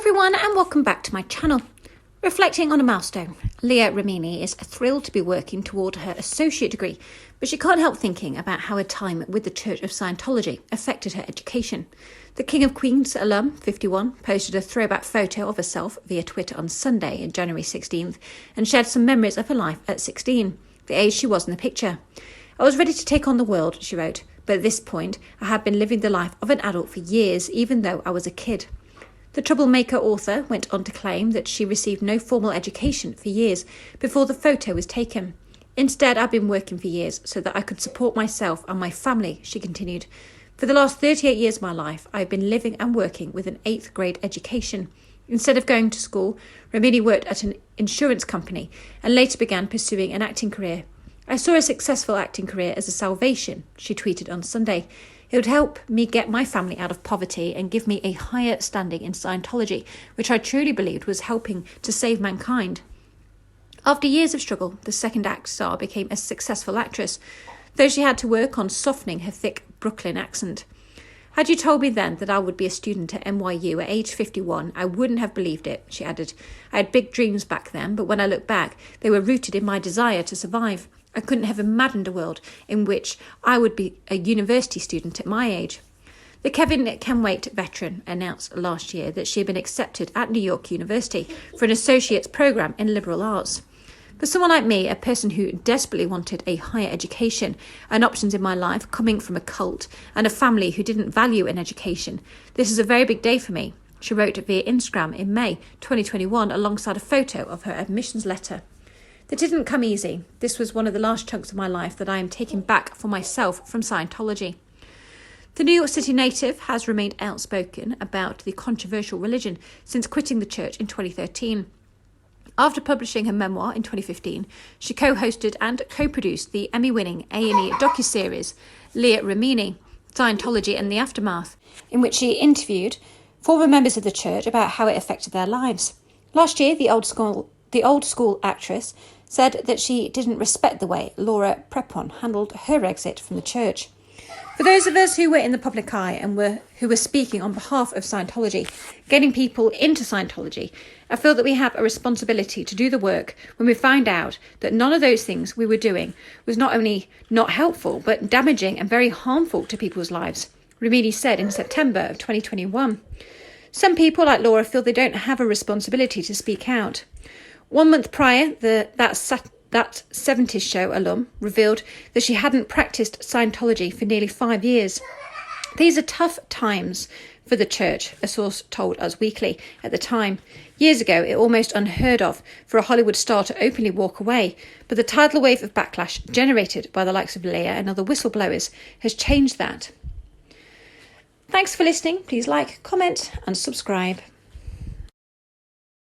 everyone and welcome back to my channel. Reflecting on a milestone, Leah Remini is thrilled to be working toward her associate degree, but she can't help thinking about how her time with the Church of Scientology affected her education. The King of Queens alum, 51, posted a throwback photo of herself via Twitter on Sunday, January 16th, and shared some memories of her life at 16, the age she was in the picture. "I was ready to take on the world," she wrote, "but at this point I had been living the life of an adult for years, even though I was a kid." The Troublemaker author went on to claim that she received no formal education for years before the photo was taken. "Instead, I've been working for years so that I could support myself and my family," she continued. "For the last 38 years of my life, I've been living and working with an 8th grade education. Instead of going to school, Remini worked at an insurance company and later began pursuing an acting career. I saw a successful acting career as a salvation," she tweeted on Sunday. "It would help me get my family out of poverty and give me a higher standing in Scientology, which I truly believed was helping to save mankind." After years of struggle, the second act star became a successful actress, though she had to work on softening her thick Brooklyn accent. "Had you told me then that I would be a student at NYU at age 51, I wouldn't have believed it," she added. "I had big dreams back then, but when I look back, they were rooted in my desire to survive. I couldn't have imagined a world in which I would be a university student at my age." The Kevin Kenwaite veteran announced last year that she had been accepted at New York University for an associate's program in liberal arts. "For someone like me, a person who desperately wanted a higher education and options in my life, coming from a cult and a family who didn't value an education, this is a very big day for me," she wrote via Instagram in May 2021 alongside a photo of her admissions letter. "That didn't come easy. This was one of the last chunks of my life that I am taking back for myself from Scientology." The New York City native has remained outspoken about the controversial religion since quitting the church in 2013. After publishing her memoir in 2015, she co-hosted and co-produced the Emmy-winning A&E docuseries Leah Remini, Scientology and the Aftermath, in which she interviewed former members of the church about how it affected their lives. Last year, the old school actress said that she didn't respect the way Laura Prepon handled her exit from the church. "For those of us who were in the public eye and who were speaking on behalf of Scientology, getting people into Scientology, I feel that we have a responsibility to do the work when we find out that none of those things we were doing was not only not helpful, but damaging and very harmful to people's lives," Remini said in September of 2021. "Some people, like Laura, feel they don't have a responsibility to speak out." 1 month prior, that 70s show alum revealed that she hadn't practiced Scientology for nearly 5 years. "These are tough times for the church," a source told Us Weekly at the time. "Years ago, it almost unheard of for a Hollywood star to openly walk away, but the tidal wave of backlash generated by the likes of Leah and other whistleblowers has changed that." Thanks for listening. Please like, comment and subscribe.